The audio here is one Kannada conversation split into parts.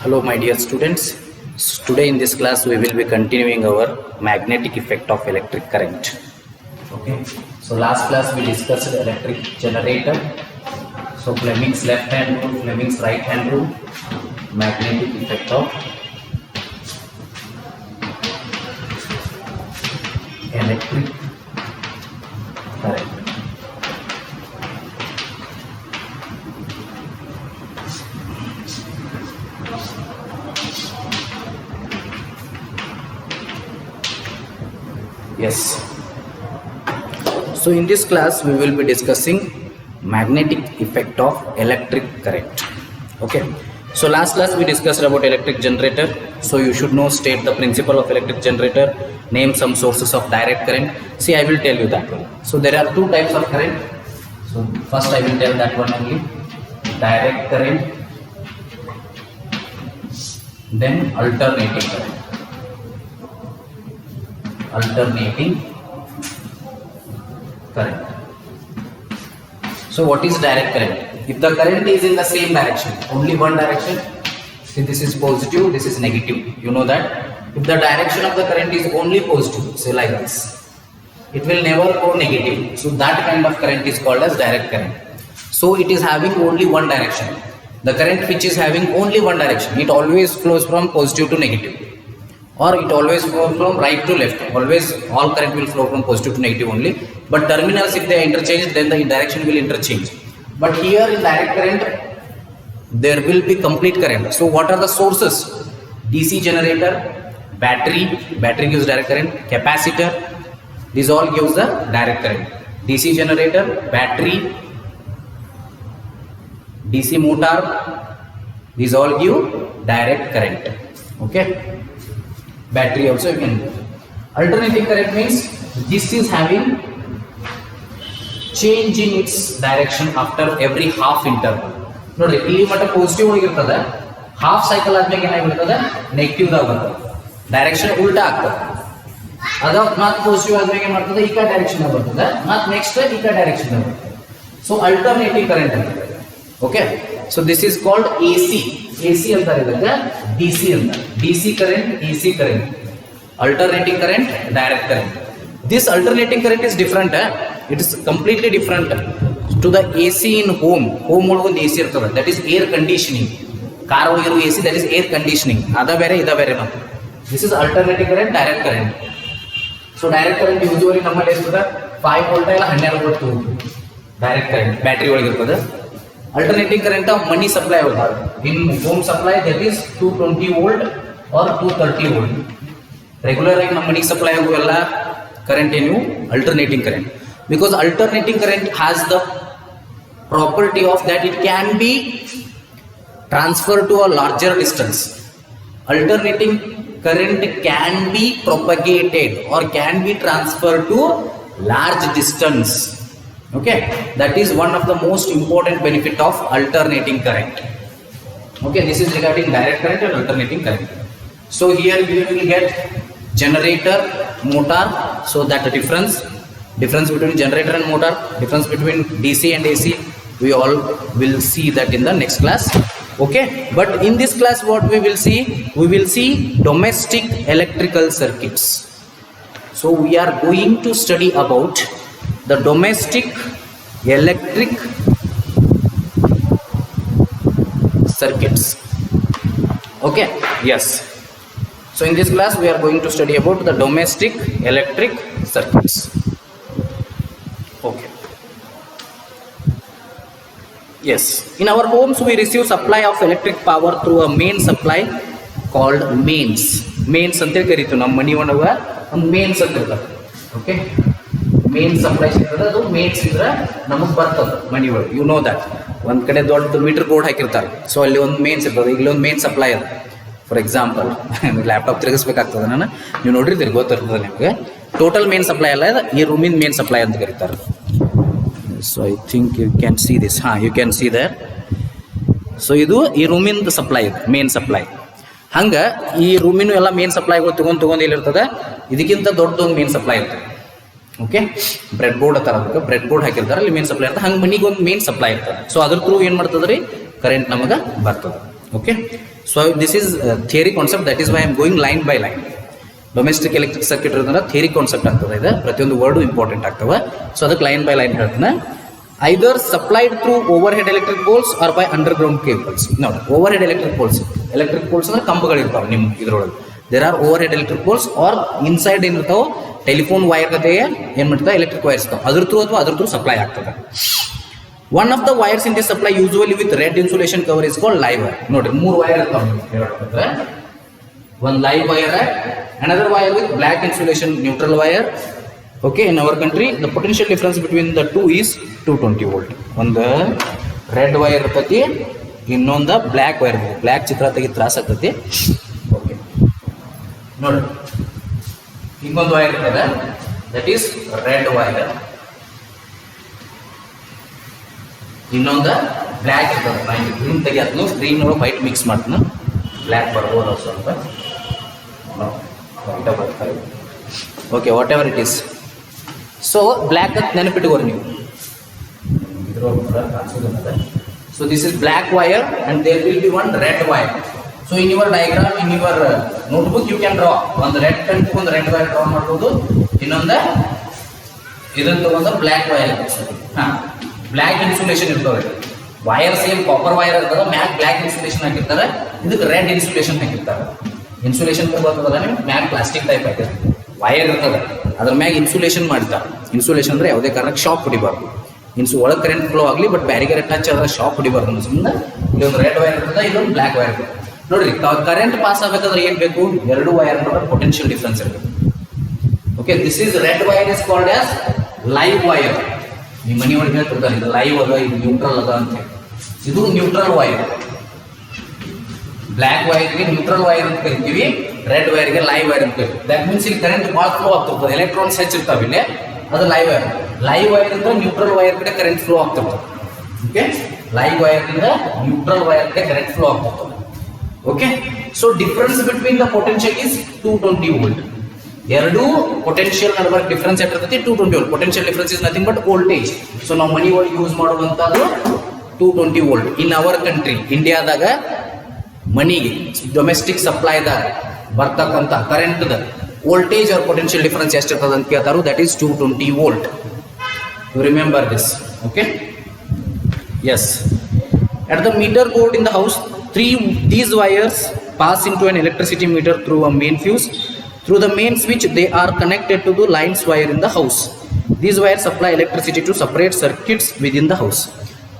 Hello my dear students. Today in this class we will be continuing our magnetic effect of electric current. Okay. So last class we discussed electric generator. So Fleming's left hand rule, Fleming's right hand rule, magnetic effect of electric current. Yes. So in this class we will be discussing magnetic effect of electric current. Okay. So last class we discussed about electric generator. So you should know, state the principle of electric generator, name some sources of direct current. See, I will tell you that one. So there are two types of current. So first I will tell that one only, direct current, then alternating current. Alternating current. So what is direct current? If the current is in the same direction, only one direction, see this is positive, this is negative, you know that. If the direction of the current is only positive, say like this, it will never go negative. So that kind of current is called as direct current. So it is having only one direction. The current which is having only one direction, it always flows from positive to negative, or it always flows from right to left. Always all current will flow from positive to negative only, but terminals, if they are interchanged, then the direction will interchange. But here in direct current there will be complete current. So what are the sources? DC generator, battery gives direct current, capacitor, these all gives the direct current. DC generator, battery, DC motor, these all give direct current. Okay. Battery also you can do. Alternating current means this is having change in its direction after every half interval. Nodri illi matta positive hogiruತ್ತದೆ, half cycle ಆದ್ಮೇಲೆ ಏನಾಗಿರುತ್ತದೆ ನೆಗೆಟಿವ್ ದಾಗ ಬರ್ತದೆ, ಡೈರೆಕ್ಷನ್ ಉಲ್ಟಾ ಆಗ್ತದೆ. ಅದ ಮತ್ತೆ ಪಾಸಿಟಿವ್ ಆದ್ಮೇಲೆ ಏನು ಮಾಡ್ತದೆ ಈ ಕಡೆ ಡೈರೆಕ್ಷನ್ ದಾಗ ಬರ್ತದೆ, ಮತ್ತೆ ನೆಕ್ಸ್ಟ್ ಈ ಕಡೆ ಡೈರೆಕ್ಷನ್ ದಾಗ ಬರ್ತದೆ. ಸೊ ಅಲ್ಟರ್ನೇಟಿಂಗ್ ಕರೆಂಟ್ ಅಂತ. Okay. So this is called AC ಅಂತಾರೆ ಇದಕ್ಕೆ, DC ಅಂತ. DC current, AC current, alternating current, direct current. This alternating current is different. It is completely different to the AC in home. Home ಒಳಗೆ ಒಂದು AC ಇರ್ತದೆ, that is air conditioning. Car ಒಳಗಿರೋ AC, that is air conditioning. ಅದ ಬೇರೆ ಇದ ಬೇರೆ ಮತ್ತೆ. This is alternating current, direct current. So direct current usually ನಮ್ಮಲ್ಲಿ ಇರ್ತದೆ 5 ವೋಲ್ಟ್ ಇಲ್ಲ 12 ವೋಲ್ಟ್ direct current ಬ್ಯಾಟರಿ ಒಳಗೆ ಇರ್ತದೆ. Alternating current of money supply होगा. In home supply that is 220 volt or 230 volt. Regular like money supply होगा current ಏನು alternating current. Because alternating current has the property of that it can be transferred to a larger distance. Alternating current can be propagated or can be transferred to large distance. Okay, that is one of the most important benefit of alternating current. Okay, this is regarding direct current and alternating current. So here we will get generator, motor. So that the difference between generator and motor, difference between DC and AC, we all will see that in the next class. Okay, but in this class what we will see domestic electrical circuits. So we are going to study about the domestic electric circuits. Okay, yes. So in this class we are going to study about the domestic electric circuits. Okay. Yes, in our homes we receive supply of electric power through a main supply called mains ಅಂತ ಕರೀತೀವಿ. ನಮ್ಮ ಮನೆ ಒಳಗೆ ಒಂದು ಮೇನ್ಸ್ ಅಂತ ಇರ್ತದೆ. ಓಕೆ, ಮೇನ್ ಸಪ್ಲೈ ಇರ್ತದೆ, ಅದು ಮೇನ್ಸ್ ಇದ್ರೆ ನಮಗೆ ಬರ್ತದೆ ಮನೆ ಒಳಗೆ. You know that. ಒಂದು ಕಡೆ ದೊಡ್ಡ ಮೀಟರ್ ಬೋರ್ಡ್ ಹಾಕಿರ್ತಾರೆ, ಸೊ ಅಲ್ಲಿ ಒಂದು ಮೇನ್ಸ್ ಇರ್ತದೆ. ಇಲ್ಲಿ ಒಂದು ಮೇನ್ ಸಪ್ಲೈ ಅದು. ಫಾರ್ ಎಕ್ಸಾಂಪಲ್ ಲ್ಯಾಪ್ಟಾಪ್ ತಿರುಗಿಸ್ಬೇಕಾಗ್ತದೆ, ನೀವು ನೋಡಿರ್ತೀರಿ, ಗೊತ್ತಿರ್ತದೆ ನಿಮಗೆ. ಟೋಟಲ್ ಮೇನ್ ಸಪ್ಲೈ ಅಲ್ಲ, ಈ ರೂಮಿನ ಮೇನ್ ಸಪ್ಲೈ ಅಂತ ಕರೀತಾರೆ. So I think you can see this. You can see there. So ಇದು ಈ ರೂಮಿನ ಸಪ್ಲೈ, ಇದು ಮೇನ್ ಸಪ್ಲೈ. ಹಂಗೆ ಈ ರೂಮಿನೂ ಎಲ್ಲ ಮೇನ್ ಸಪ್ಲೈಗಳು ತೊಗೊಂಡು ಎಲ್ಲಿರ್ತದೆ, ಇದಕ್ಕಿಂತ ದೊಡ್ಡದೊಂದು ಮೇನ್ ಸಪ್ಲೈ ಇರ್ತದೆ. ಓಕೆ, ಬ್ರೆಡ್ ಬೋರ್ಡ್ ಅತ್ತಾರ, ಅದಕ್ಕೆ ಬ್ರೆಡ್ ಬೋರ್ಡ್ ಹಾಕಿರ್ತಾರೆ, ಅಲ್ಲಿ ಮೇನ್ ಸಪ್ಲೈ ಇರ್ತದೆ. ಹಂಗೆ ಮನಿಗೆ ಒಂದು ಮೇನ್ ಸಪ್ಲೈ ಇರ್ತದೆ. ಸೊ ಅದ್ರ ಥ್ರೂ ಏನು ಮಾಡ್ತದೆ ರೀ, ಕರೆಂಟ್ ನಮಗೆ ಬರ್ತದೆ. Okay, so this is theory concept, that is why I am going line by line. Domestic electric circuit ಇರೋದ್ರಿಂದ ಥಿಯರಿ ಕಾನ್ಸೆಪ್ಟ್ ಆಗ್ತದೆ, ಇದು ಪ್ರತಿಯೊಂದು ವರ್ಡು ಇಂಪಾರ್ಟೆಂಟ್ ಆಗ್ತವೆ. ಸೊ ಅದಕ್ಕೆ ಲೈನ್ ಬೈ ಲೈನ್ ಹೇಳ್ತೀನಿ. Either supplied through over head electric poles or by underground cables. ನೋಡಿ, ಓವರ್ ಹೆಡ್ ಎಲೆಕ್ಟ್ರಿಕ್ ಪೋಲ್ಸ್ ಅಂದ್ರೆ ಕಂಬಗಳಿರ್ತಾವೆ ನಿಮ್ಮ ಇದ್ರೊಳಗೆ. There are over head electric poles are inside ಏನಿರ್ತಾವೆ ಟೆಲಿಫೋನ್ ವೈರ್ ಕತೆ ಏನು ಮಾಡ್ತದೆ ಎಲೆಕ್ಟ್ರಿಕ್ ವೈರ್ಸ್ ಇರ್ತಾವೆ, ಅದ್ರ ಥ್ರೂ ಸಪ್ಲೈ ಆಗ್ತದೆ. One of the wires in the supply usually with red insulation cover is called live wire. ನೋಡ್ರಿ, 3 ವೈರ್ ಇರ್ತಾವೆ. ಒಂದು live wire, another wire with black insulation neutral wire. Okay, in our country the potential difference between the two is 220 volt. ಒಂದು ರೆಡ್ ವೈರ್ ಇರ್ತೈತಿ, ಇನ್ನೊಂದು ಬ್ಲ್ಯಾಕ್ ವೈರ್. ಬ್ಲ್ಯಾಕ್ ಚಿತ್ರ ತೆಗಿ ತ್ರಾಸ ಆಗ್ತೈತಿ. ಓಕೆ, ನೋಡಿ, ಇನ್ನೊಂದು ವೈರ್ ಇರ್ತದೆ, ದಟ್ ಈಸ್ ರೆಡ್ ವೈರ್. ಇನ್ನೊಂದು ಬ್ಲ್ಯಾಕ್ ಇರ್ತದೆ. ನಾನು ಗ್ರೀನ್ ತೆಗಿಯತ್ನು, ಗ್ರೀನ್ ಒಳಗೆ ವೈಟ್ ಮಿಕ್ಸ್ ಮಾಡ್ತೀನಿ, ಬ್ಲ್ಯಾಕ್ ಬರ್ಬೋದು ಸ್ವಲ್ಪ. Okay, whatever it is. So black ಅಂತ ನೆನಪಿಟ್ಕೋರಿ ನೀವು. So this is black wire and there will be one red wire. So in your diagram, in your notebook you can draw ಒಂದು ರೆಡ್ ಪೆನ್ ಒಂದು ರೆಡ್ ವೈರ್ ಡ್ರಾ ಮಾಡ್ಬೋದು. ಇನ್ನೊಂದು ಇದನ್ನು ತಗೊಂಡು ಬ್ಲ್ಯಾಕ್ ವೈರ್. ಹಾಂ, ಬ್ಲ್ಯಾಕ್ ಇನ್ಸುಲೇಷನ್ ಇರ್ತದೆ. ವೈರ್ ಸೇಮ್ ಕಾಪರ್ ವೈರ್ ಇರ್ತದೆ, ಮ್ಯಾಕ್ ಬ್ಲ್ಯಾಕ್ ಇನ್ಸುಲೇಷನ್ ಹಾಕಿರ್ತಾರೆ, ಇದಕ್ಕೆ ರೆಡ್ ಇನ್ಸುಲೇಷನ್ ಹಾಕಿರ್ತಾರೆ. ಇನ್ಸುಲೇಷನ್ ಬರ್ತದಲ್ಲ ನಿಮ್ಗೆ, ಮ್ಯಾಗ್ ಪ್ಲಾಸ್ಟಿಕ್ ಟೈಪ್ ಆಗಿದೆ, ವೈರ್ ಇರ್ತದೆ, ಅದ್ರ ಮ್ಯಾಗ ಇನ್ಸುಲೇಷನ್ ಮಾಡ್ತಾರೆ. ಇನ್ಸುಲೇಷನ್ ಅಂದರೆ ಯಾವುದೇ ಕಾರಣಕ್ಕೆ ಶಾಕ್ ಹೊಡಿಬಾರ್ದು. ಒಳಗೆ ಕರೆಂಟ್ ಫ್ಲೋ ಆಗಲಿ, ಬಟ್ ಬ್ಯಾರಿಗೇರ್ ಟಚ್ ಆದ್ರೆ ಶಾಕ್ ಹೊಡಿಬಾರ್ದು. ಸುಮ್ಮನೆ ಇಲ್ಲೊಂದು ರೆಡ್ ವೈರ್ ಇರ್ತದೆ, ಇದೊಂದು ಬ್ಲ್ಯಾಕ್ ವೈರ್ ಇರ್ತದೆ. ನೋಡ್ರಿ, ಕರೆಂಟ್ ಪಾಸ್ ಆಗಬೇಕಾದ್ರೆ ಏನು ಬೇಕು? 2 ವೈರ್ ಪೊಟೆನ್ಷಿಯಲ್ ಡಿಫ್ರೆನ್ಸ್ ಇರಬೇಕು. Okay, this is red wire is called as live wire. ನಿಮ್ಮ ಮನೆ ಒಳಗೆ ಹೇಳ್ತಿರ್ತಾರೆ, ಇದು ಲೈವ್ ಅದ, ಇದು ನ್ಯೂಟ್ರಲ್ ಅದ ಅಂತ ಹೇಳಿ. ಇದು ನ್ಯೂಟ್ರಲ್ ವೈರ್. ಬ್ಲ್ಯಾಕ್ ವೈರ್ಗೆ ನ್ಯೂಟ್ರಲ್ ವೈರ್ ಅಂತ ಕರಿತೀವಿ, ರೆಡ್ ವೈರ್ಗೆ ಲೈವ್ ವೈರ್ ಅಂತ ಕರಿತೀವಿ. ದಟ್ ಮೀನ್ಸ್ ಇಲ್ಲಿ ಕರೆಂಟ್ ಭಾಳ ಫ್ಲೋ ಆಗ್ತಿರ್ತದೆ, ಎಲೆಕ್ಟ್ರಾನ್ಸ್ ಹೆಚ್ಚಿರ್ತಾವೆ ಇಲ್ಲಿ, ಅದು ಲೈವ್ ವೈರ್. ಲೈವ್ ವೈರ್ ಅಂದ್ರೆ ನ್ಯೂಟ್ರಲ್ ವೈರ್ ಕಡೆ ಕರೆಂಟ್ ಫ್ಲೋ ಆಗ್ತಿರ್ತದೆ. ಓಕೆ, ಲೈವ್ ವೈರ್ನಿಂದ ನ್ಯೂಟ್ರಲ್ ವೈರ್ ಕಡೆ ಕರೆಂಟ್ ಫ್ಲೋ ಆಗ್ತಿರ್ತದೆ. Okay, so difference between the potential is 220 volt. ಎರಡು ಪೊಟೆನ್ಷಿಯಲ್ ನಡುವೆ ಡಿಫ್ರೆನ್ಸ್ ಇರ್ತೈತಿ 220 volt. Potential difference is nothing but voltage. So ನಾವು ಮನಿ ಒಳಗೆ ಯೂಸ್ ಮಾಡುವಂಥದ್ದು 220 ವೋಲ್ಟ್. ಇನ್ ಅವರ್ ಕಂಟ್ರಿ ಇಂಡಿಯಾದಾಗ ಮನಿಗೆ ಡೊಮೆಸ್ಟಿಕ್ ಸಪ್ಲೈದಾಗ ಬರ್ತಕ್ಕಂಥ ಕರೆಂಟ್ದ ವೋಲ್ಟೇಜ್ ಆರ್ ಪೊಟೆನ್ಷಿಯಲ್ ಡಿಫರೆನ್ಸ್ ಎಷ್ಟಿರ್ತದೆ ಅಂತ ಕೇಳ್ತಾರೋ, that is 220 volt. You remember this. Okay, yes. At the meter board in the house, these wires pass into an electricity meter through a main fuse. Through the main switch, they are connected to the lines wire in the house. These wires supply electricity to separate circuits within the house.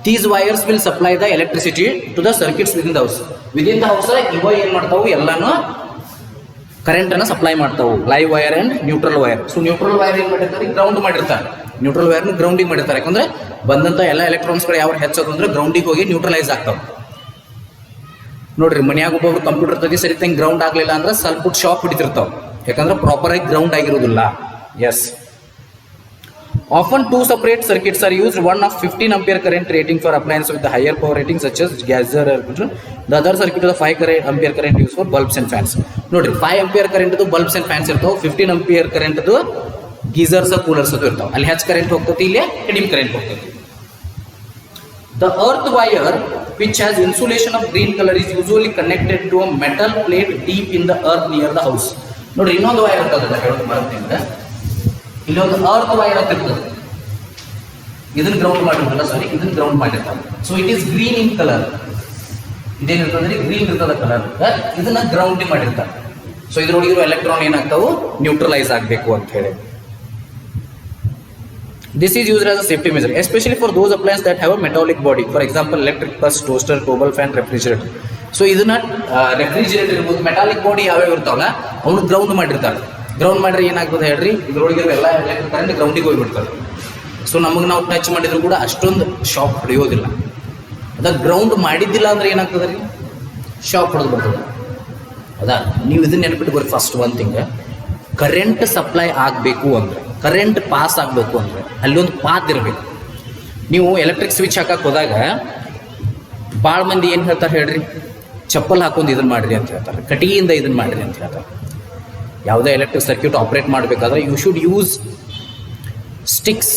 These wires will supply the electricity to the circuits within the house. Within the house, ಇವ ಏನು ಮಾಡ್ತಾವು? ಎಲ್ಲಾನು ಕರೆಂಟನ್ನು ಸಪ್ಲೈ ಮಾಡ್ತಾವು. Live wire and neutral wire. So neutral wire ಏನು ಮಾಡಿರ್ತಾರೆ? ಗ್ರೌಂಡ್ ಮಾಡಿರ್ತಾರೆ. ನ್ಯೂಟ್ರಲ್ ವೈರ್ನ ಗ್ರೌಂಡಿಂಗ್ ಮಾಡಿರ್ತಾರೆ. ಯಾಕಂದ್ರೆ ಬಂದಂಥ ಎಲ್ಲ ಎಲೆಕ್ಟ್ರಾನ್ಸ್ಗಳು ಯಾವ ಹೆಚ್ಚೋದು ಅಂದ್ರೆ ಗ್ರೌಂಡಿಗೆ ಹೋಗಿ ನ್ಯೂಟ್ರಲೈಸ್ ಆಗ್ತಾವೆ. ನೋಡ್ರಿ, ಮನ್ಯಾಗ ಒಬ್ಬೊಬ್ರು ಕಂಪ್ಯೂಟರ್ ತೆಗಿ ಸರಿ ತಂಗೆ ಗ್ರೌಂಡ್ ಆಗಲಿಲ್ಲ ಅಂದ್ರೆ ಸ್ವಲ್ಪ ಶಾಕ್ ಹೊಡಿತಿರ್ತಾವೆ, ಯಾಕಂದ್ರೆ ಪ್ರಾಪರ್ ಆಗಿ ಗ್ರೌಂಡ್ ಆಗಿರೋದಿಲ್ಲ. S. Often 2 separate circuits are used, one of 15 ampere current rating for appliances with the higher power rating such as geyser air filter. The other circuit is the 5 ampere current used for bulbs and fans. Nodri, 5 ampere current idu bulbs and fans irtav, 15 ampere current idu geysers coolers adu irtav. Ali hach current hogtati, ille kadim current hogtati. The earth wire, which has insulation of green color, is usually connected to a metal plate deep in the earth near the house. Nodri, innondu wire irtadalla helodu martinde. ಇಲ್ಲೊಂದು ಅರ್ತ್ ವೈರ್ ಅಂತ ಇರ್ತದೆ, ಇದನ್ನ ಗ್ರೌಂಡ್ ಮಾಡಿರ್ತಾರ. ಸಾರಿ, ಇದನ್ನ ಗ್ರೌಂಡ್ ಮಾಡಿರ್ತಾರೆ. So it is green in colour. ಇದೇನಿರ್ತದೆ? ಗ್ರೀನ್ ಇರ್ತದ ಕಲರ್. ಇದನ್ನ ಗ್ರೌಂಡಿಂಗ್ ಮಾಡಿರ್ತಾರೆ. ಸೊ ಇದ್ರೊಳಗಿರೋ ಎಲೆಕ್ಟ್ರಾನ್ ಏನಾಗ್ತಾವು? ನ್ಯೂಟ್ರಲೈಸ್ ಆಗಬೇಕು ಅಂತ ಹೇಳಿ. This is used as a safety measure, especially for those appliances that have a metallic body. For example, electric press, toaster, table fan, refrigerator. So ಇದನ್ನ ರೆಫ್ರಿಜಿರೇಟರ್ ಇರ್ಬೋದು, ಮೆಟಾಲಿಕ್ ಬಾಡಿ ಯಾವ್ಯಾವ ಇರ್ತಾವಲ್ಲ ಅವನು ಗ್ರೌಂಡ್ ಮಾಡಿರ್ತಾರೆ. ಗ್ರೌಂಡ್ ಮಾಡಿದ್ರೆ ಏನಾಗ್ತದೆ ಹೇಳ್ರಿ? ಇದ್ರೊಳಗಿರೋ ಎಲ್ಲ ಎಲೆಕ್ಟ್ರಿಕ್ ಕರೆಂಟ್ ಗ್ರೌಂಡಿಗೆ ಹೋಗಿಬಿಡ್ತಾರೆ. ಸೊ ನಮಗೆ ನಾವು ಟಚ್ ಮಾಡಿದ್ರು ಕೂಡ ಅಷ್ಟೊಂದು ಶಾಕ್ ಹೊಡೆಯೋದಿಲ್ಲ. ಅದ ಗ್ರೌಂಡ್ ಮಾಡಿದ್ದಿಲ್ಲ ಅಂದ್ರೆ ಏನಾಗ್ತದೆ ರೀ? ಶಾಕ್ ಹೊಡೆದು ಬರ್ತದೆ. ಅದಾ ನೀವು ಇದನ್ನ ನೆನಪಿಟ್ಕೋರಿ. First one thing, current supply ಆಗಬೇಕು ಅಂದರೆ, ಕರೆಂಟ್ ಪಾಸ್ ಆಗಬೇಕು ಅಂದರೆ ಅಲ್ಲೊಂದು ಪಾತ್ ಇರಬೇಕು. ನೀವು ಎಲೆಕ್ಟ್ರಿಕ್ ಸ್ವಿಚ್ ಹಾಕಕ್ಕೆ ಹೋದಾಗ ಭಾಳ ಮಂದಿ ಏನು ಹೇಳ್ತಾರೆ ಹೇಳ್ರಿ? ಚಪ್ಪಲ್ ಹಾಕೊಂಡು ಇದನ್ನು ಮಾಡಿರಿ ಅಂತ ಹೇಳ್ತಾರೆ, ಕಟಿಯಿಂದ ಇದನ್ನು ಮಾಡಿರಿ ಅಂತ ಹೇಳ್ತಾರೆ. ಯಾವುದೇ ಎಲೆಕ್ಟ್ರಿಕ್ ಸರ್ಕ್ಯೂಟ್ ಆಪ್ರೇಟ್ ಮಾಡಬೇಕಾದ್ರೆ you should use sticks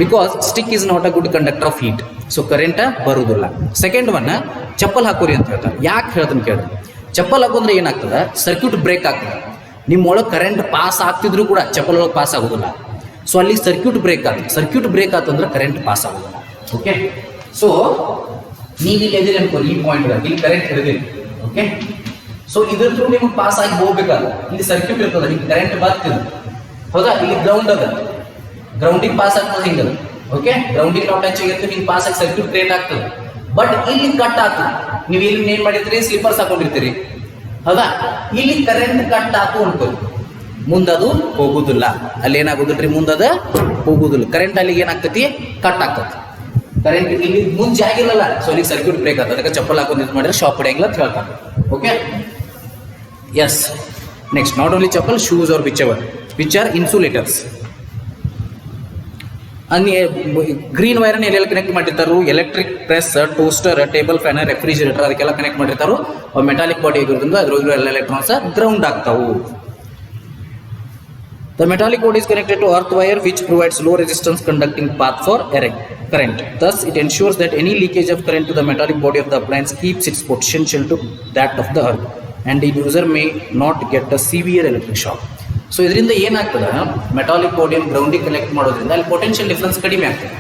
because stick is not a good conductor of heat. So current ಬರುವುದಿಲ್ಲ. ಸೆಕೆಂಡ್ ಒನ್, ಚಪ್ಪಲ್ ಹಾಕೋರಿ ಅಂತ ಹೇಳ್ತಾರೆ. ಯಾಕೆ ಹೇಳ್ತೀನಿ ಕೇಳಿ. ಚಪ್ಪಲ್ ಹಾಕೊಂಡ್ರೆ ಏನಾಗ್ತದೆ, ಸರ್ಕ್ಯೂಟ್ ಬ್ರೇಕ್ ಆಗ್ತದೆ. ನಿಮ್ಮೊಳಗೆ ಕರೆಂಟ್ ಪಾಸ್ ಆಗ್ತಿದ್ರು ಕೂಡ ಚಪ್ಪಲ್ ಒಳಗೆ ಪಾಸ್ ಆಗೋದಿಲ್ಲ. ಸೊ ಅಲ್ಲಿ ಸರ್ಕ್ಯೂಟ್ ಬ್ರೇಕ್ ಆಗ್ತದೆ. ಸರ್ಕ್ಯೂಟ್ ಬ್ರೇಕ್ ಆತಂದ್ರೆ ಕರೆಂಟ್ ಪಾಸ್ ಆಗೋದಿಲ್ಲ. ಓಕೆ, ಸೊ ನೀವು ಇಲ್ಲಿ ಎದಿರಿ ಅನ್ಕೋರಿ, ಈ ಪಾಯಿಂಟ್ ಇಲ್ಲಿ ಕರೆಂಟ್ ಹಿಡಿದಿರಿ. ಓಕೆ, ಸೊ ಇದ್ರ ಥ್ರೂ ನಿಮ್ಗೆ ಪಾಸ್ ಆಗಿ ಹೋಗ್ಬೇಕಾದ್ರೆ ಇಲ್ಲಿ ಸರ್ಕ್ಯೂಟ್ ಇರ್ತದೆ, ಹಿಂಗೆ ಕರೆಂಟ್ ಬರ್ತಿದೆ. ಹೌದಾ, ಇಲ್ಲಿ ಗ್ರೌಂಡ್ ಅದ, ಗ್ರೌಂಡಿಗೆ ಪಾಸ್ ಆಗ್ತದೆ ಹಿಂಗದ. ಓಕೆ, ಗ್ರೌಂಡಿಗೆ ನಾವು ಟಚ್ ಆಗಿರ್ತೀವಿ, ಹಿಂಗೆ ಪಾಸ್ ಆಗಿ ಸರ್ಕ್ಯೂಟ್ ಕ್ರಿಯೇಟ್ ಆಗ್ತದೆ. ಬಟ್ ಇಲ್ಲಿ ಕಟ್ ಆಗ್ತದೆ. ನೀವು ಇಲ್ಲಿ ಏನ್ ಮಾಡಿರ್ತೀರಿ, ಸ್ಲಿಪ್ಪರ್ಸ್ ಹಾಕೊಂಡಿರ್ತೀರಿ. ಹೌದಾ, ಇಲ್ಲಿ ಕರೆಂಟ್ ಕಟ್ ಹಾಕು ಅನ್ಕೋರಿ, ಮುಂದದು ಹೋಗುದಿಲ್ಲ. ಅಲ್ಲಿ ಏನಾಗುದಿಲ್ರಿ, ಮುಂದದ ಹೋಗುದಿಲ್ಲ. ಕರೆಂಟ್ ಅಲ್ಲಿಗೆ ಏನಾಗ್ತತಿ, ಕಟ್ ಆಗ್ತದೆ. ಕರೆಂಟ್ ಇಲ್ಲಿ ಮುಂದೆ ಆಗಿಲ್ಲಲ್ಲ, ಸೊ ಇಲ್ಲಿ ಸರ್ಕ್ಯೂಟ್ ಬ್ರೇಕ್ ಆಗ್ತದೆ. ಅದಕ್ಕೆ ಚಪ್ಪಲ್ ಹಾಕೊಂಡು ಮಾಡಿದ್ರೆ ಶಾಪ್ ಹೊಡೆಯಂಗಿಲ್ಲ ಅಂತ ಹೇಳ್ತಾರೆ. Okay, yes. Next, not only chappal, shoes are which are insulators. Green ವೈರನ್ನು ಎಲ್ಲೆಲ್ಲ ಕನೆಕ್ಟ್ ಮಾಡಿರ್ತಾರೋ, electric press, toaster, table fan, refrigerator ಅದಕ್ಕೆಲ್ಲ ಕನೆಕ್ಟ್ ಮಾಡಿರ್ತಾರೋ. ಮೆಟಾಲಿಕ್ ಬಾಡಿ ಆಗಿರೋದ್ರಿಂದ ಅದ್ರೊಳಗಿರೋ ಎಲ್ಲ ಎಲೆಕ್ಟ್ರಾನ್ಸ್ ಗ್ರೌಂಡ್ ಆಗ್ತಾವು. The metallic board is connected to earth wire which provides low resistance conducting path for current. Thus, it ensures that any leakage of current to the metallic body of the appliance keeps its potential to that of the earth, and the user may not get a severe electric shock. So, ಇದರಿಂದ ಏನಾಗ್ತದೆ, ಮೆಟಾಲಿಕ್ ಬಾಡಿಯನ್ನು ಗ್ರೌಂಡಿಗೆ ಕನೆಕ್ಟ್ ಮಾಡೋದ್ರಿಂದ ಅಲ್ಲಿ ಪೊಟೆನ್ಷಿಯಲ್ ಡಿಫರೆನ್ಸ್ ಕಡಿಮೆ ಆಗ್ತದೆ.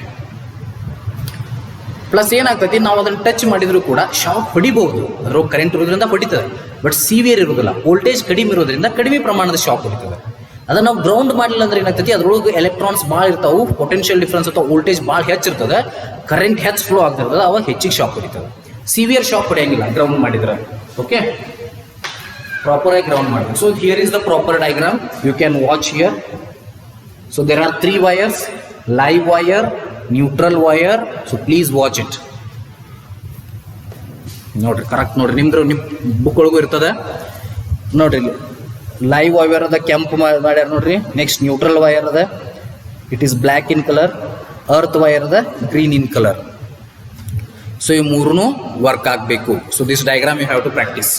ಪ್ಲಸ್ ಏನಾಗ್ತದೆ, ನಾವು ಅದನ್ನು ಟಚ್ ಮಾಡಿದ್ರು ಕೂಡ ಶಾಕ್ ಹೊಡಿಬಹುದು. ಅದ್ರೊಳಗೆ ಕರೆಂಟ್ ಇರೋದ್ರಿಂದ ಹೊಡಿತದೆ, ಬಟ್ ಸಿವಿಯರ್ ಇರೋದಿಲ್ಲ. ವೋಲ್ಟೇಜ್ ಕಡಿಮೆ ಇರೋದ್ರಿಂದ ಕಡಿಮೆ ಪ್ರಮಾಣದ ಶಾಕ್ ಹೊಡಿತದೆ. ಅದನ್ನು ನಾವು ಗ್ರೌಂಡ್ ಮಾಡಲಿಲ್ಲ ಅಂದ್ರೆ ಏನಾಗ್ತದೆ, ಅದ್ರೊಳಗೆ ಎಲೆಕ್ಟ್ರಾನ್ಸ್ ಭಾಳ ಇರ್ತಾವೆ, ಪೊಟೆನ್ಷಿಯಲ್ ಡಿಫ್ರೆನ್ಸ್ ಅಥವಾ ವೋಲ್ಟೇಜ್ ಭಾಳ ಹೆಚ್ಚಿರ್ತದೆ, ಕರೆಂಟ್ ಹೆಚ್ಚು ಫ್ಲೋ ಆಗ್ತಿರ್ತದೆ, ಅವಾಗ ಹೆಚ್ಚಿಗೆ ಶಾಕ್ ಹೊಡಿತದೆ. ಸಿವಿಯರ್ ಶಾಕ್ ಹೊಡೆಯಂಗಿಲ್ಲ ಗ್ರೌಂಡ್ ಮಾಡಿದ್ರೆ. ಓಕೆ, ಪ್ರಾಪರ್ ಆಗಿ ಗ್ರೌಂಡ್ ಮಾಡಬೇಕು. So here is the proper diagram, you can watch here. So there are 3 wires, live wire, neutral wire. So please watch it. ನೋಡ್ರಿ, ಕರೆಕ್ಟ್ ನೋಡ್ರಿ, ನಿಮ್ಮ ಬುಕ್ ಒಳಗೂ ಇರ್ತದೆ ನೋಡ್ರಿ. ಲೈವ್ ವೈರ್ ಅದ, ಕೆಂಪು ಮಾಡ್ಯಾರ ನೋಡ್ರಿ. ನೆಕ್ಸ್ಟ್ ನ್ಯೂಟ್ರಲ್ ವೈರ್ ಅದ, it is black in colour. Earth wire ಅದ, ಗ್ರೀನ್ ಇನ್ ಕಲರ್. ಸೊ ಈ ಮೂರೂ ವರ್ಕ್ ಆಗಬೇಕು. So this diagram you have to practise.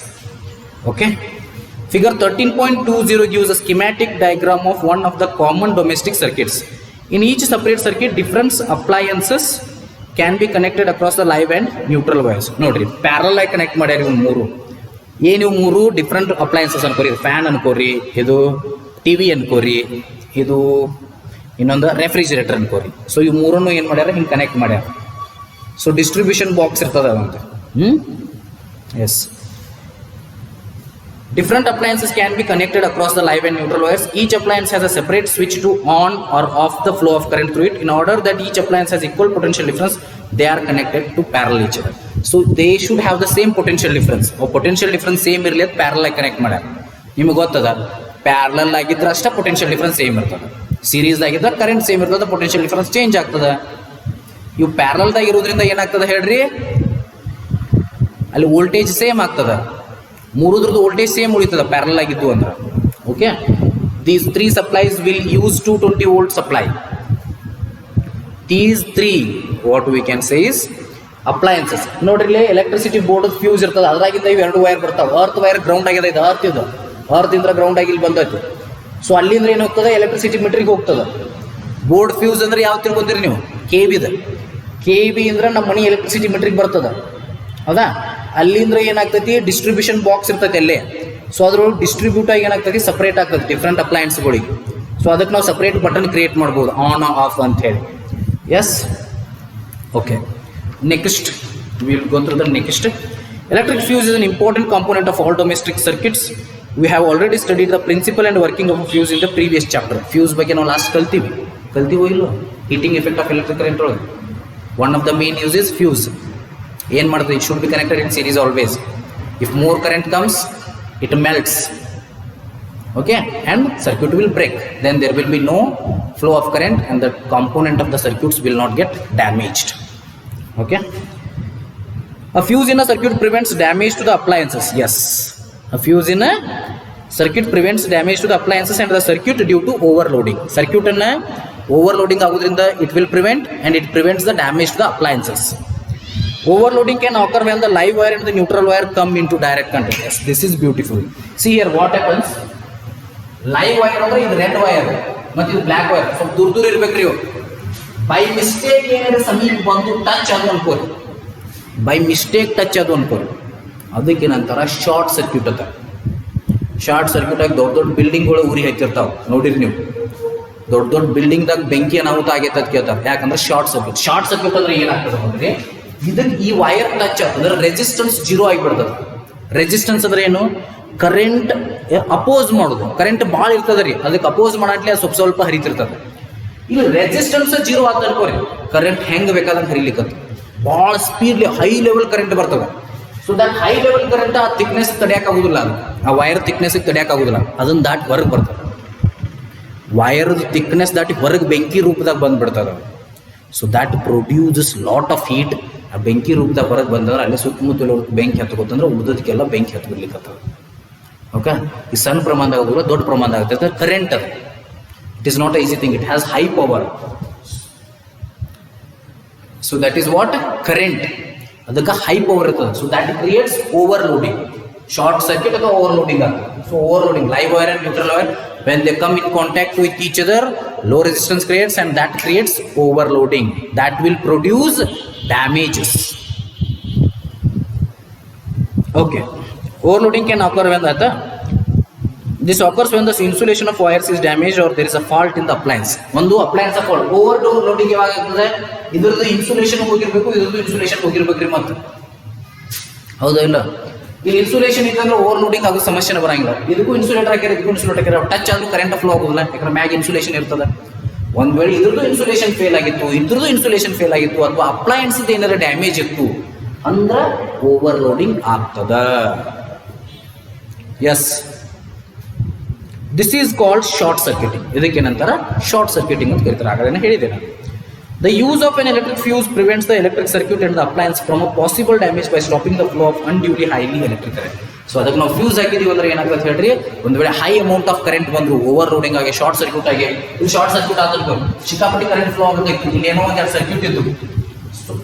Okay, figure 13.20 gives a schematic diagram of one of the common domestic circuits. In each separate circuit, different appliances can be connected across the live and neutral wires. ನೋಡ್ರಿ, ಪ್ಯಾರಲ್ ಆಗಿ ಕನೆಕ್ಟ್ ಮಾಡ್ಯಾರ ಇವು ಮೂರು. ಏನು ಮೂರು ಡಿಫ್ರೆಂಟ್ ಅಪ್ಲಯನ್ಸಸ್ ಅನ್ಕೋರಿ. ಫ್ಯಾನ್ ಅನ್ಕೋರಿ, ಇದು ಟಿವಿ ಅನ್ಕೋರಿ, ಇದು ಇನ್ನೊಂದು ರೆಫ್ರಿಜರೇಟರ್ ಅನ್ಕೋರಿ. ಸೊ ಇವು ಮೂರನ್ನು ಏನು ಮಾಡ್ಯಾರ, ಹಿಂಗೆ ಕನೆಕ್ಟ್ ಮಾಡ್ಯಾರ. ಸೊ ಡಿಸ್ಟ್ರಿಬ್ಯೂಷನ್ ಬಾಕ್ಸ್ ಇರ್ತದ ಅಂತ. Yes, different appliances can be connected across the live and neutral wires. Each appliance has a separate switch to on or off the flow of current through it. In order that each appliance has equal potential difference, they are connected to parallel each other. So they should have the same potential difference. or potential difference same ಇರಲಿ ಅಂತ ಪ್ಯಾರಲ್ ಆಗಿ ಕನೆಕ್ಟ್ ಮಾಡ್ಯಾರ. ನಿಮಗೆ ಗೊತ್ತದ, ಪ್ಯಾರಲಲ್ ಆಗಿದ್ರೆ ಅಷ್ಟೇ ಪೊಟೆನ್ಷಿಯಲ್ ಡಿಫರೆನ್ಸ್ ಸೇಮ್ ಇರ್ತದೆ. ಸೀರೀಸ್ ಆಗಿದ್ರೆ ಕರೆಂಟ್ ಸೇಮ್ ಇರ್ತದೆ, ಪೊಟೆನ್ಷಿಯಲ್ ಡಿಫರೆನ್ಸ್ ಚೇಂಜ್ ಆಗ್ತದೆ. ಇವು ಪ್ಯಾರಲ್ದಾಗ ಇರೋದ್ರಿಂದ ಏನಾಗ್ತದೆ ಹೇಳ್ರಿ, ಅಲ್ಲಿ ವೋಲ್ಟೇಜ್ ಸೇಮ್ ಆಗ್ತದೆ. ಮೂರುದ್ರದ್ದು ವೋಲ್ಟೇಜ್ ಸೇಮ್ ಉಳಿತದ ಪ್ಯಾರಲ್ ಆಗಿದ್ದು ಅಂದ್ರೆ. Okay, these 3 supplies will use 220 volt supply. These 3 what we can say is appliances. ನೋಡ್ರಿ, ಎಲೆಕ್ಟ್ರಿಸಿಟಿ ಬೋರ್ಡ್ ಫ್ಯೂಸ್ ಇರ್ತದೆ, ಅದ್ರಾಗಿಂದ ಇವು 2 ವೈರ್ ಬರ್ತಾವೆ. ಅರ್ತ್ ವೈರ್ ಗ್ರೌಂಡ್ ಆಗಿದೆ, ಇದು ಅರ್ತ್, ಇದು ಅರ್ತ್ ಇಂದ ಗ್ರೌಂಡ್ ಆಗಿ ಇಲ್ಲಿ ಬಂದೈತಿ. ಸೊ ಅಲ್ಲಿಂದ ಏನು ಹೋಗ್ತದೆ, ಎಲೆಕ್ಟ್ರಿಸಿಟಿ ಮೀಟ್ರಿಗೆ ಹೋಗ್ತದೆ. ಬೋರ್ಡ್ ಫ್ಯೂಸ್ ಅಂದ್ರೆ ಯಾವ ತಿಳ್ಕೊಂತೀರಿ ನೀವು, KV. KV ಅಂದ್ರೆ ನಮ್ಮ ಮನೆ ಎಲೆಕ್ಟ್ರಿಸಿಟಿ ಮೀಟ್ರಿಗೆ ಬರ್ತದೆ. ಹೌದಾ, ಅಲ್ಲಿಂದ್ರೆ ಏನಾಗ್ತೈತಿ, ಡಿಸ್ಟ್ರಿಬ್ಯೂಷನ್ ಬಾಕ್ಸ್ ಇರ್ತೈತಿ ಅಲ್ಲೇ. ಸೊ ಅದ್ರೊಳಗೆ ಡಿಸ್ಟ್ರಿಬ್ಯೂಟ್ ಆಗಿ ಏನಾಗ್ತೈತಿ, ಸಪ್ರೇಟ್ ಆಗ್ತದೆ ಡಿಫ್ರೆಂಟ್ ಅಪ್ಲಯನ್ಸ್ಗಳಿಗೆ. ಸೊ ಅದಕ್ಕೆ ನಾವು ಸಪ್ರೇಟ್ ಬಟನ್ ಕ್ರಿಯೇಟ್ ಮಾಡ್ಬೋದು, ಆನ್ ಆಫ್ ಅಂತ ಹೇಳಿ. Yes, okay. Next will go through the next. Electric fuse is an important component of all domestic circuits. We have already studied the principle and working of fuse in the previous chapter. Fuse ಬಗ್ಗೆ ನಾವು ಲಾಸ್ಟ್ ಕಲ್ತೀವೋ ಇಲ್ಲೋ, heating effect of electric current ಒಳಗೆ one of the main use is fuse. ಏನು ಮಾಡ್ತದೆ, it should be connected in series always. If more current comes, it melts. Okay, and circuit will break. Then there will be no flow of current and the component of the circuits will not get damaged. Okay, a fuse in a circuit prevents damage to the appliances. Yes, a fuse in a circuit prevents damage to the appliances and the circuit due to overloading. Circuit ಅನ್ನ overloading ಆಗೋದ್ರಿಂದ it will prevent, and it prevents the damage to the appliances. Overloading can occur when the live wire and the neutral wire come into direct contact. Yes, this is beautiful. See here what happens. Live wire ಅಂದ್ರೆ ಇದು ರೆಡ್ ವೈರ್ ಮತ್ತು ಇದು ಬ್ಲ್ಯಾಕ್ ವೈರ್. ಸ್ವಲ್ಪ ದೂರ ಇರಬೇಕ್ರಿ ಇವು. ಬೈ ಮಿಸ್ಟೇಕ್ ಏನಾದ್ರೆ ಸಮೀಪ ಬಂದು ಟಚ್ ಅದು ಅನ್ಕೋರಿ, ಬೈ ಮಿಸ್ಟೇಕ್ ಟಚ್ ಅದು ಅನ್ಕೋರಿ, ಅದಕ್ಕೇನಂತಾರ ಶಾರ್ಟ್ ಸರ್ಕ್ಯೂಟ್ ಅಂತ. ಶಾರ್ಟ್ ಸರ್ಕ್ಯೂಟ್ ಆಗಿ ದೊಡ್ಡ ದೊಡ್ಡ ಬಿಲ್ಡಿಂಗ್ಗಳು ಉರಿ ಹಚ್ಚಿರ್ತಾವೆ ನೋಡಿರಿ ನೀವು. ದೊಡ್ಡ ದೊಡ್ಡ ಬಿಲ್ಡಿಂಗ್ದಾಗ ಬೆಂಕಿ ಅನಾಹುತ ಆಗೈತೆ ಅಂತ ಕೇಳ್ತಾರೆ. ಯಾಕಂದ್ರೆ ಶಾರ್ಟ್ ಸರ್ಕ್ಯೂಟ್. ಶಾರ್ಟ್ ಸರ್ಕ್ಯೂಟ್ ಅಂದ್ರೆ ಏನಾಗ್ತದೆ ಅಂದ್ರೆ ಇದಕ್ಕೆ ಈ ವೈರ್ ಟಚ್ ಅಂದ್ರೆ ರೆಸಿಸ್ಟೆನ್ಸ್ ಜೀರೋ ಆಗಿಬಿಡ್ತದೆ. ರೆಸಿಸ್ಟೆನ್ಸ್ ಅಂದ್ರೆ ಏನು? ಕರೆಂಟ್ ಅಪೋಸ್ ಮಾಡೋದು. ಕರೆಂಟ್ ಭಾಳ ಇರ್ತದೆ ರೀ, ಅದಕ್ಕೆ ಅಪೋಸ್ ಮಾಡಾಟ್ಲಿ ಅದು ಸ್ವಲ್ಪ ಹರಿತಿರ್ತದೆ. ಇಲ್ಲಿ ರೆಸಿಸ್ಟೆನ್ಸ್ ಜೀರೋ ಆತ ಅನ್ಕೋರಿ, ಕರೆಂಟ್ ಹೆಂಗೆ ಬೇಕಾದಂಗೆ ಹರಿಲಿಕ್ಕತ್ತು. ಭಾಳ ಸ್ಪೀಡ್ಲಿ ಹೈ ಲೆವೆಲ್ ಕರೆಂಟ್ ಬರ್ತದೆ. So that high level current ಆ ಥಿಕ್ನೆಸ್ ತಡೆಯೋಕ್ಕಾಗೋದಿಲ್ಲ, ಅದು ಆ ವೈರ್ ಥಿಕ್ನೆಸ್ಗೆ ತಡೆಯೋಕ್ಕಾಗೋದಿಲ್ಲ, ಅದನ್ನು ದಾಟಿ ಹೊರಗೆ ಬರ್ತದೆ. ವೈರ್ದು ಥಿಕ್ನೆಸ್ ದಾಟಿ ಹೊರಗೆ ಬೆಂಕಿ ರೂಪದಾಗ ಬಂದುಬಿಡ್ತದೆ. So that produces lot of heat. ಆ ಬೆಂಕಿ ರೂಪದಾಗ ಹೊರಗೆ ಬಂದ್ರೆ ಅಲ್ಲಿ ಸುತ್ತಮುತ್ತಲ ಬೆಂಕಿ ಹತ್ಕೋತಂದ್ರೆ ಉಳಿದದಕ್ಕೆಲ್ಲ ಬೆಂಕಿ ಹತ್ಬಿಡ್ಲಿಕ್ಕತ್ತದ. ಓಕೆ, ಈ ಸಣ್ಣ ಪ್ರಮಾಣದಾಗ ಹೋಗೋದು ದೊಡ್ಡ ಪ್ರಮಾಣದಾಗ ಆಗ್ತದೆ ಕರೆಂಟ್. ಅದು it is not easy thing, it has high power. So that is what current. ಅದಕ್ಕೆ ಹೈ ಪವರ್ ಇರ್ತದೆ. So that creates overloading. Short circuit ಅಥವಾ ಓವರ್ಲೋಡಿಂಗ್ ಆಗ್ತದೆ. So overloading, live wire and neutral wire when they come in contact with each other, low resistance creates and that creates overloading. That will produce damages. Okay, overloading can occur when that this occurs when the insulation of wires is damaged or there is a fault in the appliance. ಒಂದು appliance fault, overloading ಯಾವಾಗ ಆಗ್ತದೆ? ಇದರದ್ದು ಇನ್ಸುಲೇಷನ್ ಹೋಗಿರ್ಬೇಕು, ಇದರದ್ದು ಇನ್ಸುಲೇಷನ್ ಹೋಗಿರ್ಬೇಕ್ರಿ. ಮತ್ತೆ ಹೌದಾ ಇಲ್ಲ? ಇಲ್ಲಿ ಇನ್ಸುಲೇಷನ್ ಇತ್ತಂದ್ರೆ ಓವರ್ಲೋಡಿಂಗ್ ಆಗೋ ಸಮಸ್ಯೆನ ಬರಂಗಿಲ್ಲ. ಇದಕ್ಕೂ ಇನ್ಸುಲೇಟರ್ ಹಾಕಿರ, ಇದಕ್ಕೂ ಇನ್ಸುಲೇಟರ್ ಹಾಕಿರ, ಟಚ್ ಆದ್ರೂ ಕರೆಂಟ್ ಫ್ಲೋ ಆಗೋದಿಲ್ಲ, ಯಾಕಂದ್ರೆ ಮ್ಯಾಗ್ ಇನ್ಸುಲೇಷನ್ ಇರ್ತದೆ. ಒಂದ್ ವೇಳೆ ಇದ್ರದ್ದು ಇನ್ಸುಲೇಷನ್ ಫೇಲ್ ಆಗಿತ್ತು, ಇದ್ರದ್ದು ಇನ್ಸುಲೇಷನ್ ಫೇಲ್ ಆಗಿತ್ತು, ಅಥವಾ ಅಪ್ಲಯನ್ಸ್ ಏನಾದ್ರು ಡ್ಯಾಮೇಜ್ ಇತ್ತು ಅಂದ್ರೆ ಓವರ್ಲೋಡಿಂಗ್ ಆಗ್ತದ. Yes, this is called short circuiting. ಇದಕ್ಕೇನಂತಾರ ಶಾರ್ಟ್ ಸರ್ಕ್ಯೂಟಿಂಗ್ ಅಂತ ಕರೀತಾರೆ. ಆಗಲೇ ಹೇಳಿದೆ ನಾನು. The use of an electric fuse prevents the electric circuit and the appliance from a possible damage by stopping the flow of unduly highly electric current. So ಅದಕ್ಕೆ ನಾವು ಫ್ಯೂಸ್ ಹಾಕಿದೀವಿ ಅಂದ್ರೆ ಏನಾಗ್ತದೆ ಹೇಳ್ರಿ, ಒಂದು ವೇಳೆ ಹೈ ಅಮೌಂಟ್ ಆಫ್ ಕರೆಂಟ್ ಬಂದ್ರು, ಓವರ್ಲೋಡಿಂಗ್ ಆಗಿ ಶಾರ್ಟ್ ಸರ್ಕ್ಯೂಟ್ ಆಗಿ, ಇಲ್ಲಿ ಶಾರ್ಟ್ ಸರ್ಕ್ಯೂಟ್ ಆದ್ರೆ ಸಿಕ್ಕಾಪಟ್ಟಿ ಕರೆಂಟ್ ಫ್ಲೋ ಆಗುತ್ತೆ, ಇಲ್ಲಿ ಏನೋ ಒಂದು ಸರ್ಕ್ಯೂಟ್ ಇದ್ದು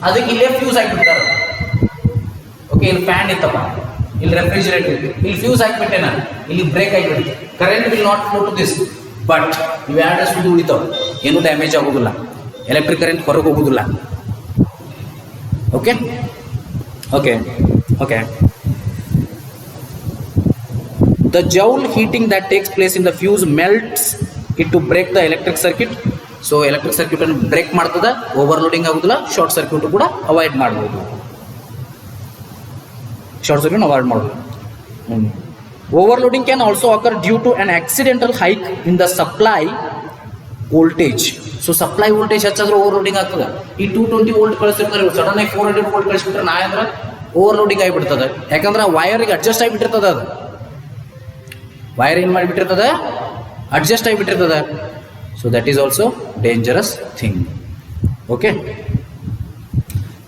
ಅದಕ್ಕೆ ಇಲ್ಲೇ ಫ್ಯೂಸ್ ಹಾಕಿಬಿಡ್ತಾರೆ. ಓಕೆ, ಇಲ್ಲಿ ಫ್ಯಾನ್ ಇತ್ತಪ್ಪ, ಇಲ್ಲಿ ರೆಫ್ರಿಜರೇಟರ್ ಇತ್ತು, ಇಲ್ಲಿ ಫ್ಯೂಸ್ ಹಾಕಿಬಿಟ್ಟೆ ನಾನು, ಇಲ್ಲಿ ಬ್ರೇಕ್ ಆಗಿಬಿಡುತ್ತೆ. Current will not flow to this, but ಇವೆರಡಷ್ಟು ಉಳಿತಾವೆ, ಏನೂ ಡ್ಯಾಮೇಜ್ ಆಗೋದಿಲ್ಲ, ಎಲೆಕ್ಟ್ರಿಕ್ ಕರೆಂಟ್ ಹೊರಗೆ ಹೋಗುದಿಲ್ಲ. Okay okay okay the joule heating that takes place in the fuse melts it to break the electric circuit. So electric circuit ಅನ್ನು ಬ್ರೇಕ್ ಮಾಡ್ತದೆ, ಓವರ್ಲೋಡಿಂಗ್ ಆಗುದಿಲ್ಲ, ಶಾರ್ಟ್ ಸರ್ಕ್ಯೂಟ್ ಕೂಡ ಅವಾಯ್ಡ್ ಮಾಡ್ಬೋದು. ಶಾರ್ಟ್ ಸರ್ಕ್ಯೂಟ್ ಅವಾಯ್ಡ್ ಮಾಡ್ಬೋದು. Overloading can also occur due to an accidental hike in the supply voltage. So supply voltage ಹೆಚ್ಚಾದ್ರೆ overloading ಆಗ್ತದೆ. ಈ 220 ವೋಲ್ಟ್ ಕಳಿಸಿರ್ತಾರೆ, ಸಡನ್ ಆಗಿ 400 ವೋಲ್ಟ್ ಕಳಿಸ್ಬಿಟ್ರೆ ನಾ ಅಂದ್ರೆ ಓವರ್ಲೋಡಿಂಗ್ ಆಗಿಬಿಡ್ತದೆ. ಯಾಕಂದ್ರೆ ವೈರಿಗೆ ಅಡ್ಜಸ್ಟ್ ಆಗಿಬಿಟ್ಟಿರ್ತದೆ, ಅದು ವೈರ್ ಏನು ಮಾಡಿಬಿಟ್ಟಿರ್ತದೆ, ಅಡ್ಜಸ್ಟ್ ಆಗಿಬಿಟ್ಟಿರ್ತದೆ. So that is also dangerous thing. Okay,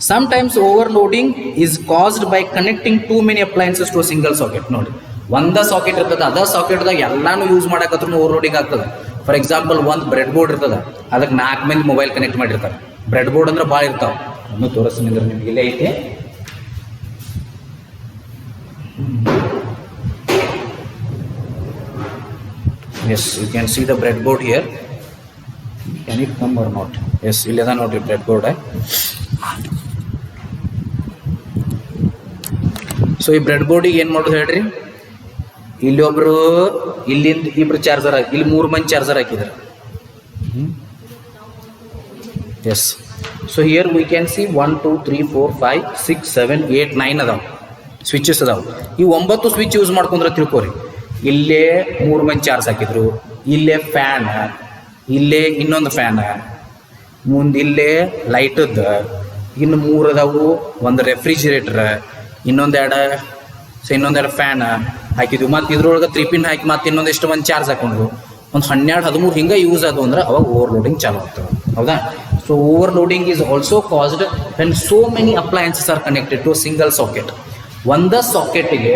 sometimes overloading is caused by connecting too many appliances to a single socket. ನೋಡಿ, ಒಂದ ಸಾಕೆಟ್ ಇರ್ತದೆ, ಅದ ಸಾಕೆಟ್ದಾಗ ಎಲ್ಲಾನು ಯೂಸ್ ಮಾಡಕತ್ರೂ ಓವರ್ಲೋಡಿಂಗ್ ಆಗ್ತದೆ. ಫಾರ್ ಎಕ್ಸಾಂಪಲ್, ಒಂದು ಬ್ರೆಡ್ ಬೋರ್ಡ್ ಇರ್ತದೆ, ಅದಕ್ಕೆ 4 ಮಂದಿ ಮೊಬೈಲ್ ಕನೆಕ್ಟ್ ಮಾಡಿರ್ತಾರೆ. ಬ್ರೆಡ್ ಬೋರ್ಡ್ ಅಂದ್ರೆ ಭಾಳ ಇರ್ತಾವೆ. ಒಂದು ತೋರಿಸ್ತೀನಿ ಅಂದ್ರೆ ನಿಮ್ಗೆ ಇಲ್ಲೇ ಐತೆ. Yes, you can see the bread board here. Can it come or not? Yes, ಇಲ್ಲಿ ಅದ ನೋಡ್ರಿ ಬ್ರೆಡ್ ಬೋರ್ಡ್. ಸೊ ಈ ಬ್ರೆಡ್ ಬೋರ್ಡಿಗೆ ಏನು ಮಾಡೋದು ಹೇಳ್ರಿ, ಇಲ್ಲಿ ಒಬ್ರು, ಇಲ್ಲಿಂದ ಇಬ್ರು ಚಾರ್ಜರ್ ಹಾಕಿ, ಇಲ್ಲಿ 3 ಮಂದಿ ಚಾರ್ಜರ್ ಹಾಕಿದ್ದಾರೆ. Yes, so here we can see 1 2 3 4 5 6 7 8 9 ಅದಾವ ಸ್ವಿಚಸ್ ಅದಾವ. ಈ 9 ಸ್ವಿಚ್ ಯೂಸ್ ಮಾಡ್ಕೊಂಡ್ರೆ ತಿಳ್ಕೊರಿ. ಇಲ್ಲೇ 3 ಮಂದಿ ಚಾರ್ಜ್ ಹಾಕಿದ್ರು, ಇಲ್ಲೇ ಫ್ಯಾನ್, ಇಲ್ಲೇ ಇನ್ನೊಂದು ಫ್ಯಾನ್, ಮುಂದೆ ಇಲ್ಲೇ ಲೈಟದ್ದು, ಇನ್ನು 3 ಅದಾವು, ಒಂದು ರೆಫ್ರಿಜಿರೇಟರ್, ಇನ್ನೊಂದೆರಡು ಫ್ಯಾನ್ ಹಾಕಿದ್ವಿ. ಮತ್ತು ಇದ್ರೊಳಗೆ 3 ಪಿನ್ ಹಾಕಿ ಮತ್ತೆ ಇನ್ನೊಂದಿಷ್ಟು ಮಂದಿ ಚಾರ್ಜ್ ಹಾಕೊಂಡ್ರು. ಒಂದು 12 13 ಹಿಂಗೆ ಯೂಸ್ ಆದವು ಅಂದ್ರೆ ಅವಾಗ ಓವರ್ಲೋಡಿಂಗ್ ಚಾಲು ಆಗ್ತದೆ. ಹೌದಾ? So overloading is also caused when so many appliances are connected to single socket. ಒಂದ ಸಾಕೆಟ್ಗೆ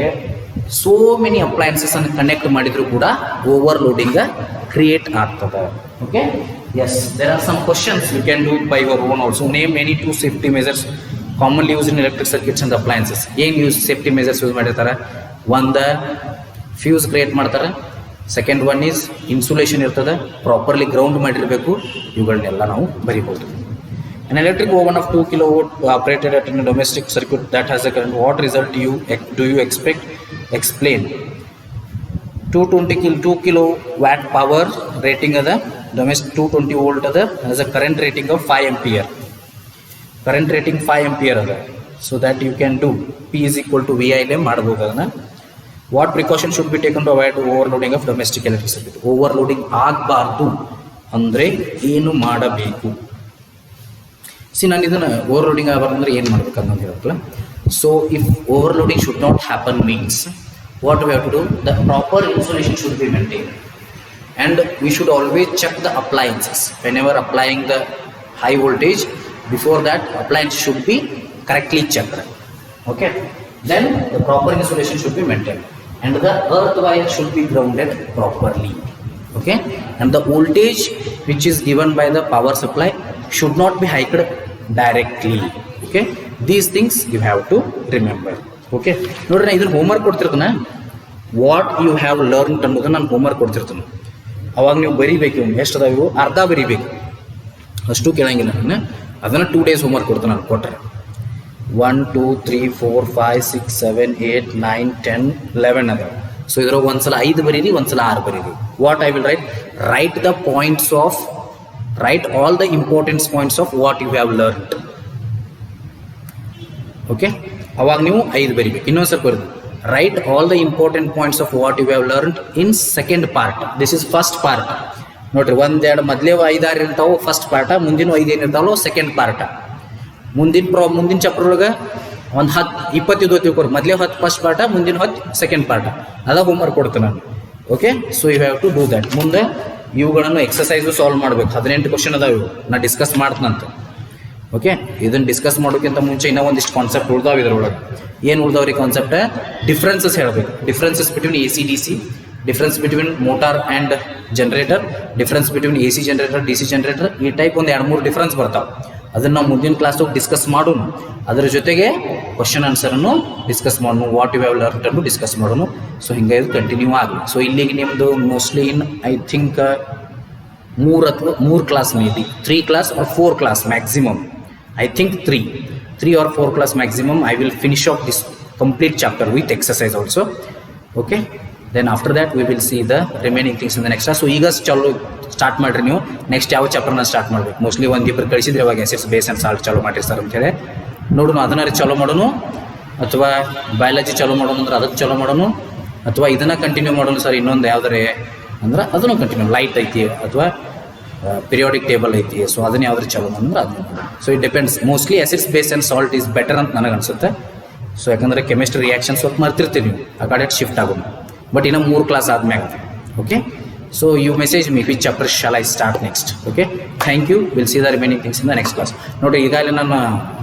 ಸೋ ಮೆನಿ ಅಪ್ಲಯನ್ಸಸ್ ಅನ್ನು ಕನೆಕ್ಟ್ ಮಾಡಿದ್ರು ಕೂಡ ಓವರ್ಲೋಡಿಂಗ್ ಕ್ರಿಯೇಟ್ ಆಗ್ತದೆ. Okay, yes, there are some questions you can do by your own also. Name any 2 safety measures commonly use in electric circuits and appliances. ಏನು ಯೂಸ್ ಸೇಫ್ಟಿ ಮೆಜರ್ಸ್ ಯೂಸ್ ಮಾಡಿರ್ತಾರೆ? ಒಂದು ಫ್ಯೂಸ್ ಕ್ರಿಯೇಟ್ ಮಾಡ್ತಾರೆ, ಸೆಕೆಂಡ್ ಒನ್ ಈಸ್ ಇನ್ಸುಲೇಷನ್ ಇರ್ತದೆ, ಪ್ರಾಪರ್ಲಿ ಗ್ರೌಂಡ್ ಮಾಡಿರಬೇಕು. ಇವುಗಳನ್ನೆಲ್ಲ ನಾವು ಬರಿಬೋದು. An electric oven of 2 kilowatt operated at a domestic circuit that has a current. What result do you expect? Explain. 2 kilowatt power rating of the domestic 220 volt of the has a current rating of 5 ampere. Current rating 5 ampere of the. So that you can do P is equal to VI le ಮಾಡಬಹುದು ಅದನ್ನ. What precaution should be taken to avoid overloading of domestic electric circuit? Overloading ಆಗಬಾರ್ದು ಅಂದ್ರೆ ಏನು ಮಾಡಬೇಕು? ನಾನು ಇದನ್ನು ಓವರ್ಲೋಡಿಂಗ್ ಆಗಬಾರ್ದಂದ್ರೆ ಏನು ಮಾಡ್ಬೇಕು ಅಂತ ಹೇಳಬೇಕಲ್ಲ. So if overloading should not happen means what we have to do, the proper insulation should be maintain and we should always check the appliances whenever applying the high voltage. Before that appliance should be correctly checked. Okay, then the proper insulation should be maintain and the earth wire should be grounded properly. Okay, and the voltage which is given by the power supply should not be hiked directly. Okay, these things you have to remember. Okay, ನೋಡ್ರಿ ನಾನು ಇದನ್ನ ಹೋಮ್ವರ್ಕ್ ಕೊಡ್ತಿರ್ತಾನೆ, ವಾಟ್ ಯು ಹ್ಯಾವ್ ಲರ್ನ್ ಅನ್ನೋದನ್ನ ನಾನು ಹೋಮ್ವರ್ಕ್ ಕೊಡ್ತಿರ್ತಾನೆ. ಅವಾಗ ನೀವು ಬರೀಬೇಕು. ಎಷ್ಟು ಅದಾವ ಇವು? ಅರ್ಧ ಬರೀಬೇಕು, ಅಷ್ಟು ಕೇಳಂಗಿಲ್ಲ. ನಾನು ಅದನ್ನು 2 days ಹೋಮ್ವರ್ಕ್ ಕೊಡ್ತಾನೆ ನಾನು ಕೊಟ್ಟರೆ. 1 2 3 4 5 6 7 8 9 10 11 ಅದಾವ. ಸೊ ಇದ್ರಾಗ ಒಂದ್ಸಲ 5 ಬರೀರಿ, ಒಂದ್ಸಲ 6 ಬರೀರಿ. What I will write the points of, write all the important points of what you have learned. Okay, ಅವಾಗ ನೀವು 5 ಬರೀಬೇಕು. ಇನ್ನೊಂದು ಸ್ವಲ್ಪ ಬರೋದು, write all the important points of what you have learned in second part. This is first part. ನೋಡ್ರಿ, 1 2 ಮೊದಲೇ 5 6 ಇರ್ತಾವೆ ಫಸ್ಟ್ ಪಾರ್ಟ, ಮುಂದಿನ 5 ಏನಿರ್ತಾವೋ ಸೆಕೆಂಡ್ ಪಾರ್ಟ. ಮುಂದಿನ ಚಾಪ್ಟರ್ ಒಳಗೆ ಒಂದು 10 20 ಇದು ತಿಳ್ಕೊರಿ. ಮೊದಲೇ 10 ಫಸ್ಟ್ ಪಾರ್ಟ, ಮುಂದಿನ 10 ಸೆಕೆಂಡ್ ಪಾರ್ಟ. ಅದಾಗ ಹೋಮ್ವರ್ಕ್ ಕೊಡ್ತೇನೆ ನಾನು. Okay, so you have to do that. ಮುಂದೆ ಇವುಗಳನ್ನು ಎಕ್ಸಸೈಸು ಸಾಲ್ವ್ ಮಾಡಬೇಕು. 18 ಕ್ವಶನ್ ಅದಾವ ಇವು, ನಾ ಡಿಸ್ಕಸ್ ಮಾಡ್ತೇನಂತ. ಓಕೆ, ಇದನ್ನು ಡಿಸ್ಕಸ್ ಮಾಡೋಕ್ಕಿಂತ ಮುಂಚೆ ಇನ್ನೂ ಒಂದಿಷ್ಟು ಕಾನ್ಸೆಪ್ಟ್ ಉಳ್ದಾವ ಇದ್ರೊಳಗೆ. ಏನು ಉಳ್ದಾವ್ರಿ ಕಾನ್ಸೆಪ್ಟ್? ಡಿಫ್ರೆನ್ಸಸ್ ಹೇಳಬೇಕು. Differences between AC DC, difference between motor and generator, difference between AC generator DC generator. ಈ ಟೈಪ್ ಒಂದು 2-3 ಡಿಫ್ರೆನ್ಸ್ ಬರ್ತಾವೆ. ಅದನ್ನು ನಾವು ಮುಂದಿನ ಕ್ಲಾಸ್ದಾಗ ಡಿಸ್ಕಸ್ ಮಾಡೋಣ. ಅದರ ಜೊತೆಗೆ ಕ್ವಶನ್ ಆನ್ಸರನ್ನು ಡಿಸ್ಕಸ್ ಮಾಡೋಣ, ವಾಟ್ ಯು ಹ್ಯಾವ್ ಲರ್ನ್ಡ್ ಅನ್ನು ಡಿಸ್ಕಸ್ ಮಾಡೋಣ. ಸೊ ಹಿಂಗೆ ಇದು ಕಂಟಿನ್ಯೂ ಆಗಲಿ. ಸೊ ಇಲ್ಲಿಗೆ ನಿಮ್ಮದು mostly in I think 3 class, maybe 3 class or 4 class maximum. I think 3 or 4 class maximum. I will finish off this complete chapter with exercise also. Okay, then after that we will see the remaining things in the next class. So ಈಗ ಸ್ಟಾರ್ಟ್ ಮಾಡಿರಿ ನೀವು. ನೆಕ್ಸ್ಟ್ ಯಾವ ಚಾಪ್ಟರ್ನ ಸ್ಟಾರ್ಟ್ ಮಾಡಬೇಕು? ಮೋಸ್ಟ್ಲಿ 1-2 ಕಳಿಸಿದ್ರೆ ಅವಾಗ ಎಸಿಡ್ಸ್ ಬೇಸ್ ಆ್ಯಂಡ್ ಸಾಲ್ಟ್ ಚಾಲೂ ಮಾಡಿರ್ತಾರೆ ಅಂತೇಳಿ ನೋಡೋಣ. ಅದನ್ನ ಚಾಲೂ ಮಾಡೋಣ, ಅಥವಾ ಬಯಾಲಜಿ ಚಾಲೂ ಮಾಡೋಣ ಅಂದ್ರೆ ಅದಕ್ಕೆ ಚಾಲೂ ಮಾಡೋಣ, ಅಥವಾ ಇದನ್ನು ಕಂಟಿನ್ಯೂ ಮಾಡೋಣ ಸರ್ ಇನ್ನೊಂದು ಯಾವುದಾರೆ ಅಂದ್ರೆ ಅದನ್ನು ಕಂಟಿನ್ಯೂ. ಲೈಟ್ ಐತಿ ಅಥವಾ ಪಿರಿಯಾಡಿಕ್ ಟೇಬಲ್ ಐತಿ, ಸೊ ಅದನ್ನ ಯಾವ್ದಾರು ಚಾಲೂ ಮಾಡೋಣ ಅದನ್ನ. So it depends. Mostly acids base and salt is better ಅಂತ ನನಗೆ ಅನಿಸುತ್ತೆ. ಸೊ ಯಾಕಂದರೆ ಕೆಮಿಸ್ಟ್ರಿ ರಿಯಾಕ್ಷನ್ ಸ್ವಲ್ಪ ಮರ್ತಿರ್ತೀವಿ ನೀವು, ಆ ಕಡೆ ಶಿಫ್ಟ್ ಆಗೋಣ. ಬಟ್ ಇನ್ನೂ 3 ಕ್ಲಾಸ್ ಆದ್ಮ್ಯಾಗ. Okay, so you message me which chapter shall I start next. Okay, thank you, we'll see the remaining things in the next class. ನೋಡಿ, ಈಗಾಗಲೇ ನಾನು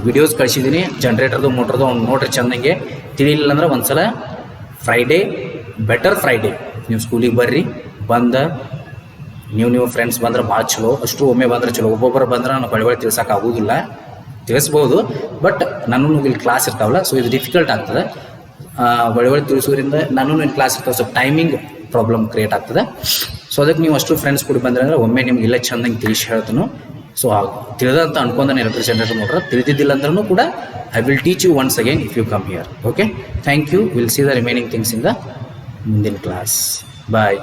ವಿಡಿಯೋಸ್ ಕಳಿಸಿದ್ದೀನಿ ಜನರೇಟರ್ದು ಮೋಟರ್ದು. ಅವ್ನು ನೋಡ್ರಿ ಚಂದಂಗೆ. ತಿಳಿಲಿಲ್ಲ ಅಂದ್ರೆ ಒಂದ್ಸಲ ಫ್ರೈಡೇ, ಬೆಟರ್ ಫ್ರೈಡೇ ನೀವು ಸ್ಕೂಲಿಗೆ ಬರ್ರಿ. ಬಂದ ನೀವು ಫ್ರೆಂಡ್ಸ್ ಬಂದ್ರೆ ಭಾಳ ಚಲೋ. ಅಷ್ಟು ಒಮ್ಮೆ ಬಂದ್ರೆ ಚಲೋ. ಒಬ್ಬೊಬ್ಬರು ಬಂದ್ರೆ ನಾನು ಬಳಿ ತಿಳ್ಸೋಕೆ ಆಗೋದಿಲ್ಲ. ತಿಳಿಸ್ಬೋದು, ಬಟ್ ನಾನು ಇಲ್ಲಿ ಕ್ಲಾಸ್ ಇರ್ತಾವಲ್ಲ, ಸೊ ಇದು ಡಿಫಿಕಲ್ಟ್ ಆಗ್ತದೆ. ಬಳಿ ತಿಳಿಸೋದ್ರಿಂದ ನಾನು ಇಲ್ಲಿ ಕ್ಲಾಸ್ ಇರ್ತಾವೆ, ಸ್ವಲ್ಪ ಟೈಮಿಂಗ್ ಪ್ರಾಬ್ಲಮ್ ಕ್ರಿಯೇಟ್ ಆಗ್ತದೆ. ಸೊ ಅದಕ್ಕೆ ನೀವು ಅಷ್ಟು ಫ್ರೆಂಡ್ಸ್ ಕೂಡ ಬಂದ್ರೆ ಒಮ್ಮೆ ನಿಮ್ಗೆ ಇಲ್ಲ ಚಂದಂಗೆ ತಿಳಿಸಿ ಹೇಳ್ತಾನು. ಸೊ ತಿಳಿದಂತ ಅನ್ಕೊಂಡಾನೆ ಎಲೆಕ್ಟ್ರಿಕ್ ಜನರೇಟರ್ ಮೋಟರ್. ತಿಳಿದಿದ್ದಿಲ್ಲ ಅಂದ್ರೂ ಕೂಡ I will teach you once again if you come here. Okay, thank you. Will see the remaining things in the ಮುಂದಿನ ಕ್ಲಾಸ್. ಬಾಯ್.